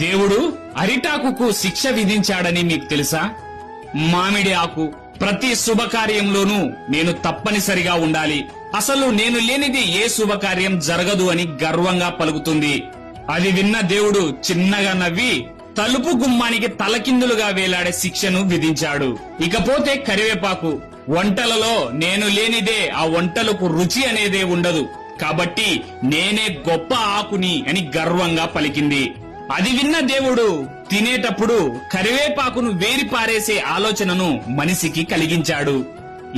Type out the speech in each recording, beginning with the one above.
దేవుడు అరిటాకుకు శిక్ష విధించాడని మీకు తెలుసా? మామిడి ఆకు ప్రతి శుభకార్యంలోనూ నేను తప్పనిసరిగా ఉండాలి, అసలు నేను లేనిది ఏ శుభకార్యం జరగదు అని గర్వంగా పలుకుతుంది. అది విన్న దేవుడు చిన్నగా నవ్వి తలుపు గుమ్మానికి తలకిందులుగా వేలాడే శిక్షను విధించాడు. ఇకపోతే కరివేపాకు, వంటలలో నేను లేనిదే ఆ వంటలకు రుచి అనేదే ఉండదు, కాబట్టి నేనే గొప్ప ఆకుని అని గర్వంగా పలికింది. అది విన్న దేవుడు తినేటప్పుడు కరివేపాకును వేరి పారేసే ఆలోచనను మనిషికి కలిగించాడు.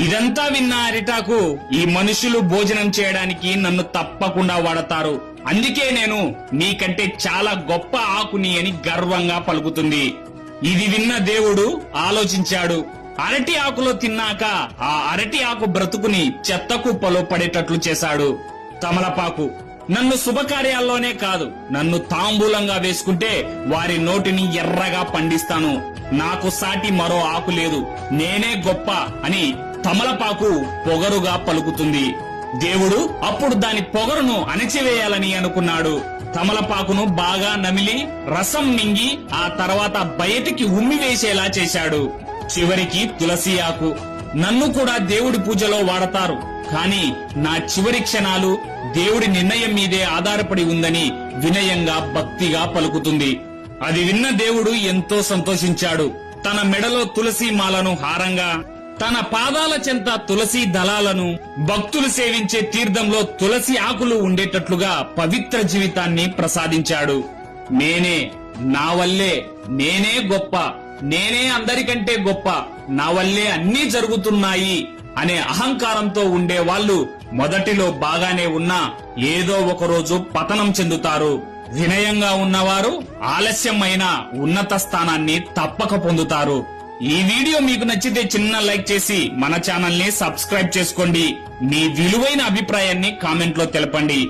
ఇదంతా విన్న అరిటాకు, ఈ మనుషులు భోజనం చేయడానికి నన్ను తప్పకుండా వాడతారు, అందుకే నేను నీకంటే చాలా గొప్ప ఆకుని అని గర్వంగా పలుకుతుంది. ఇది విన్న దేవుడు ఆలోచించాడు. అరటి ఆకులో తిన్నాక ఆ అరటి ఆకు బ్రతుకుని చెత్త కుప్పలో పడేటట్లు చేశాడు. తమలపాకు, నన్ను శుభకార్యాల్లోనే కాదు, నన్ను తాంబూలంగా వేసుకుంటే వారి నోటిని ఎర్రగా పండిస్తాను, నాకు సాటి మరో ఆకు లేదు, నేనే గొప్ప అని తమలపాకు పొగరుగా పలుకుతుంది. దేవుడు అప్పుడు దాని పొగరును అణచివేయాలని అనుకున్నాడు. తమలపాకును బాగా నమిలి రసం మింగి ఆ తర్వాత బయటికి ఉమ్మివేసేలా చేశాడు. చివరికి తులసి ఆకు, నన్ను కూడా దేవుడి పూజలో వాడతారు, కానీ నా చివరి క్షణాలు దేవుడి నిర్ణయం మీదే ఆధారపడి ఉందని వినయంగా భక్తిగా పలుకుతుంది. అది విన్న దేవుడు ఎంతో సంతోషించాడు. తన మెడలో తులసి మాలను హారంగా, తన పాదాల చెంత తులసి దళాలను, భక్తులు సేవించే తీర్థంలో తులసి ఆకులు ఉండేటట్లుగా పవిత్ర జీవితాన్ని ప్రసాదించాడు. నేనే, నా వల్లే, నేనే గొప్ప, నేనే అందరికంటే గొప్ప, నా వల్లే అన్నీ జరుగుతున్నాయి అనే అహంకారంతో ఉండే వాళ్ళు మొదటిలో బాగానే ఉన్నా ఏదో ఒకరోజు పతనం చెందుతారు. వినయంగా ఉన్నవారు ఆలస్యమైన ఉన్నత స్థానాన్ని తప్పక పొందుతారు. ఈ వీడియో మీకు నచ్చితే చిన్న లైక్ చేసి మన ఛానల్ ని సబ్స్క్రైబ్ చేసుకోండి. మీ విలువైన అభిప్రాయాన్ని కామెంట్ లో తెలపండి.